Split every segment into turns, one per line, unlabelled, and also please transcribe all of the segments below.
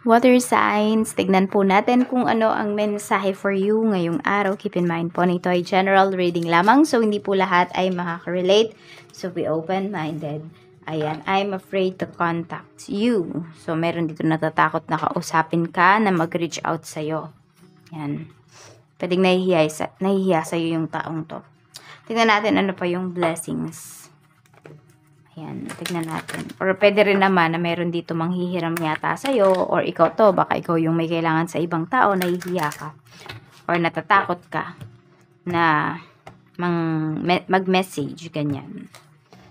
Water signs, tignan po natin kung ano ang mensahe for you ngayong araw. Keep in mind po na ito ay general reading lamang, so hindi po lahat ay makaka-relate. So be open-minded. Ayan, I'm afraid to contact you. So meron dito natatakot na kausapin ka na mag-reach out sa'yo. Ayan. Pwedeng nahihiya sa'yo yung taong to. Tignan natin ano pa yung blessings. Ayan, tignan natin. Or pwede rin naman na meron dito manghihiram yata sa'yo, or ikaw to, baka ikaw yung may kailangan sa ibang tao, nahihiya ka. Or natatakot ka na mag-message, ganyan.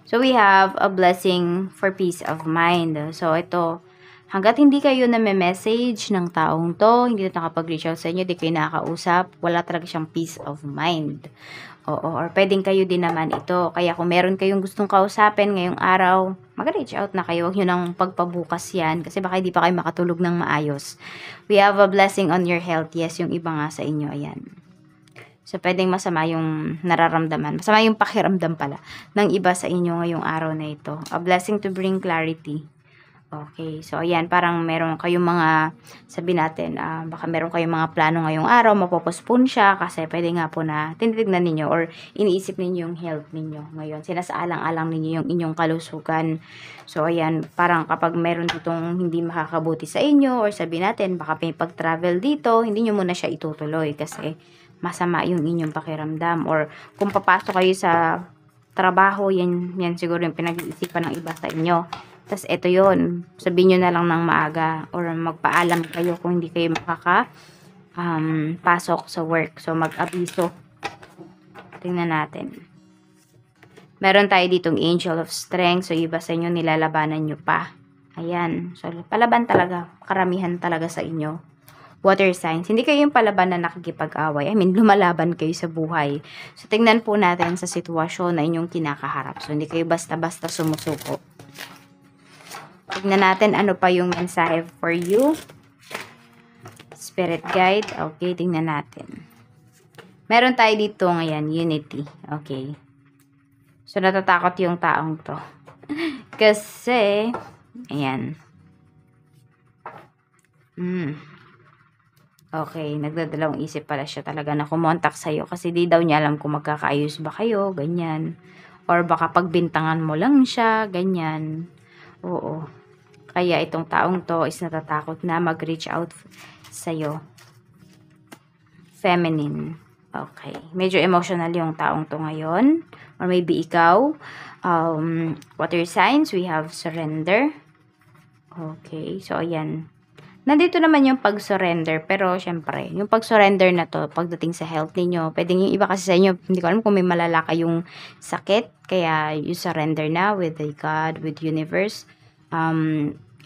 So we have a blessing for peace of mind. So ito, hanggat hindi kayo na-message ng taong to, hindi na nakapag-reach out sa inyo, di kayo nakakausap, wala talaga siyang peace of mind. Oo, or pwedeng kayo din naman ito. Kaya kung meron kayong gustong kausapin ngayong araw, mag-reach out na kayo. Huwag nyo nang pagpabukas yan. Kasi baka hindi pa kayo makatulog ng maayos. We have a blessing on your health. Yes, yung iba nga sa inyo. Ayan. So, pwedeng masama yung nararamdaman. Masama yung pakiramdam pala ng iba sa inyo ngayong araw na ito. A blessing to bring clarity. Okay, so ayan, parang meron kayong mga, sabi natin, baka meron kayong mga plano ngayong araw, mapopostpone siya kasi pwede nga po na tinitignan ninyo or iniisip ninyo yung health ninyo ngayon. Sinasaalang-alang ninyo yung inyong kalusugan. So ayan, parang kapag meron ditong hindi makakabuti sa inyo or sabi natin, baka may pag-travel dito, hindi nyo muna siya itutuloy kasi masama yung inyong pakiramdam. Or kung papasok kayo sa trabaho, yan siguro yung pinag-iisipan ng iba sa inyo. Tapos, ito yun. Sabihin nyo na lang ng maaga or magpaalam kayo kung hindi kayo pasok sa work. So, mag-abiso. Tingnan natin. Meron tayo ditong Angel of Strength. So, iba sa inyo, nilalabanan nyo pa. Ayan. So, palaban talaga. Karamihan talaga sa inyo. Water signs. Hindi kayo yung palaban na nakikipag-away. I mean, lumalaban kayo sa buhay. So, tingnan po natin sa sitwasyon na inyong kinakaharap. So, hindi kayo basta-basta sumusuko. Tignan natin ano pa yung mensahe for you. Spirit guide. Okay, tingnan natin. Meron tayo dito ngayon, unity. Okay. So, natatakot yung taong to. Kasi, ayan. Okay, nagdadalawang isip pala siya talaga na kumontak sa'yo kasi di daw niya alam kung magkakaayos ba kayo, ganyan. Or baka pagbintangan mo lang siya, ganyan. Oo. Kaya itong taong to is natatakot na mag-reach out sa'yo. Feminine. Okay. Medyo emotional yung taong to ngayon. Or maybe ikaw. Water signs, we have surrender. Okay. So, ayan. Nandito naman yung pag-surrender. Pero, syempre, yung pag-surrender na to, pagdating sa health ninyo, pwedeng yung iba kasi sa inyo, hindi ko alam kung may malala kayong sakit. Kaya, you surrender na with the God, with universe.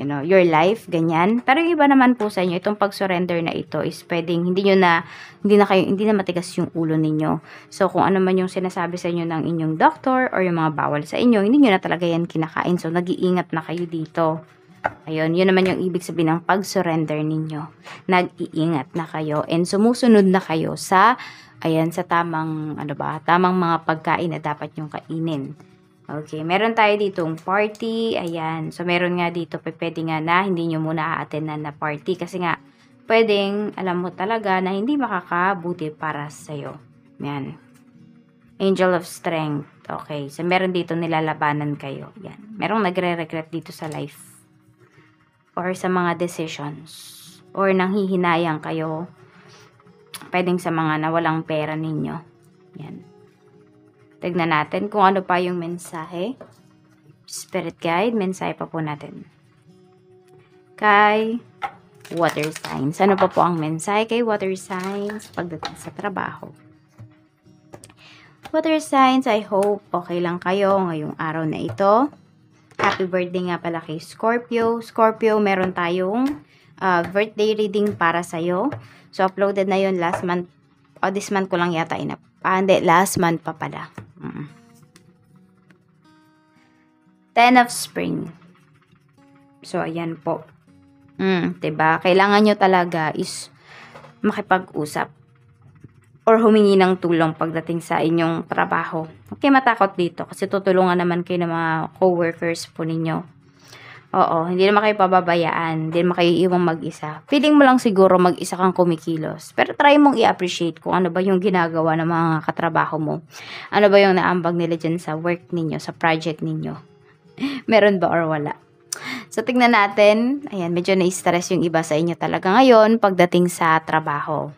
Your life, ganyan. Pero yung iba naman po sa inyo, itong pag-surrender na ito is pwedeng hindi na matigas yung ulo ninyo. So, kung ano man yung sinasabi sa inyo ng inyong doctor or yung mga bawal sa inyo, hindi nyo na talaga yan kinakain. So, nag-iingat na kayo dito. Ayun, yun naman yung ibig sabihin ng pag-surrender ninyo. Nag-iingat na kayo and sumusunod na kayo sa, sa tamang mga pagkain na dapat yung kainin. Okay, meron tayo ditong party, ayan. So, meron nga dito, pwede nga na hindi nyo muna a-attendan na party kasi nga, pwedeng, alam mo talaga na hindi makakabuti para sa'yo. Ayan. Angel of Strength. Okay, so meron dito nilalabanan kayo. Ayan. Merong nagre-regret dito sa life. Or sa mga decisions. Or nanghihinayang kayo. Pwedeng sa mga nawalang pera ninyo. Ayan. Tignan natin kung ano pa yung mensahe. Spirit guide, mensahe pa po natin. Kay water signs. Ano pa po ang mensahe kay water signs pagdating sa trabaho? Water signs, I hope okay lang kayo ngayong araw na ito. Happy birthday nga pala kay Scorpio. Scorpio, meron tayong birthday reading para sa'yo. So, uploaded na yun last month. This month ko lang yata hindi, last month pa pala. 10 of Spring. So, ayan po. Diba? Kailangan nyo talaga is makipag-usap or humingi ng tulong pagdating sa inyong trabaho. Okay, matakot dito kasi tutulungan naman kayo ng mga co-workers po ninyo. Oo, hindi naman kayo pababayaan, hindi naman kayo iiwang mag-isa. Feeling mo lang siguro mag-isa kang kumikilos. Pero try mong i-appreciate kung ano ba yung ginagawa ng mga katrabaho mo. Ano ba yung naambag nila dyan sa work ninyo, sa project ninyo. Meron ba or wala? So, tingnan natin. Ayan, medyo na-stress yung iba sa inyo talaga ngayon pagdating sa trabaho.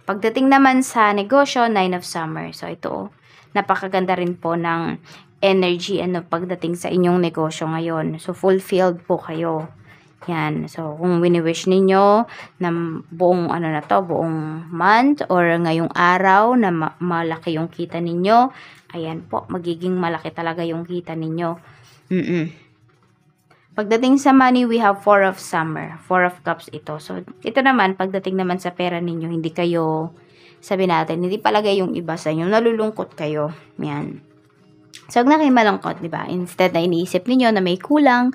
Pagdating naman sa negosyo, 9 of Summer. So, ito, napakaganda rin po ng energy pagdating sa inyong negosyo ngayon. So, fulfilled po kayo. Yan. So, kung wini-wish ninyo na buong buong month or ngayong araw na malaki yung kita ninyo, ayan po, magiging malaki talaga yung kita ninyo. Pagdating sa money, we have 4 of Summer. 4 of Cups ito. So, ito naman, pagdating naman sa pera ninyo, hindi kayo, sabi natin, hindi palagay yung iba sa inyo, nalulungkot kayo. Yan. So, huwag na kayo malungkot, di ba? Instead na iniisip ninyo na may kulang,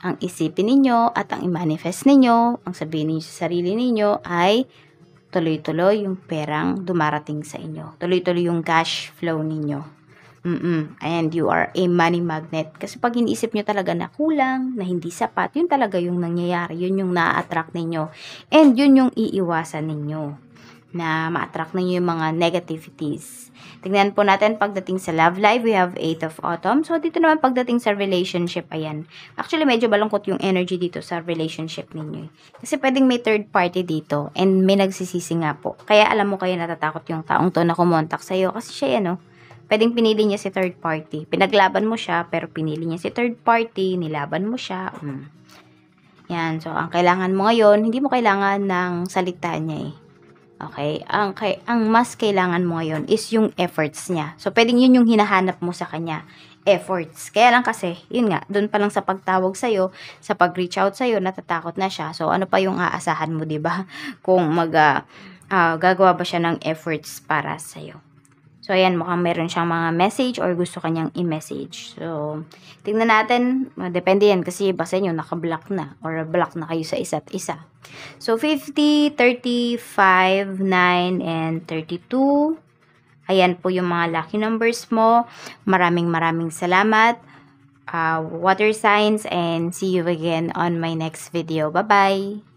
ang isipin ninyo at ang i-manifest ninyo, ang sabihin ninyo sa sarili ninyo ay tuloy-tuloy yung perang dumarating sa inyo. Tuloy-tuloy yung cash flow ninyo. And you are a money magnet. Kasi pag iniisip nyo talaga na kulang, na hindi sapat, yun talaga yung nangyayari. Yun yung na-attract ninyo. And yun yung iiwasan ninyo. Na ma-attract ninyo yung mga negativities. Tingnan po natin pagdating sa love life, we have 8 of Autumn. So, dito naman pagdating sa relationship, ayan. Actually, medyo balungkot yung energy dito sa relationship ninyo. Kasi pwedeng may third party dito. And may nagsisisi nga po. Kaya alam mo kayo natatakot yung taong to na kumontak sa'yo. Kasi siya pwedeng pinili niya si third party. Pinaglaban mo siya, pero pinili niya si third party, nilaban mo siya. Yan. So, ang kailangan mo ngayon, hindi mo kailangan ng salita niya Okay? Ang mas kailangan mo ngayon is yung efforts niya. So, pwedeng yun yung hinahanap mo sa kanya. Efforts. Kaya lang kasi, yun nga, dun pa lang sa pagtawag sa'yo, sa pag-reach out sa'yo, natatakot na siya. So, ano pa yung aasahan mo, diba? Kung gagawa ba siya ng efforts para sa'yo. So, ayan, mukhang meron siyang mga message or gusto kanyang i-message. So, tingnan natin. Depende yan kasi iba sa inyo naka-block na or block na kayo sa isa't isa. So, 50, 35, 9, and 32. Ayan po yung mga lucky numbers mo. Maraming salamat. Water signs, and see you again on my next video. Bye-bye!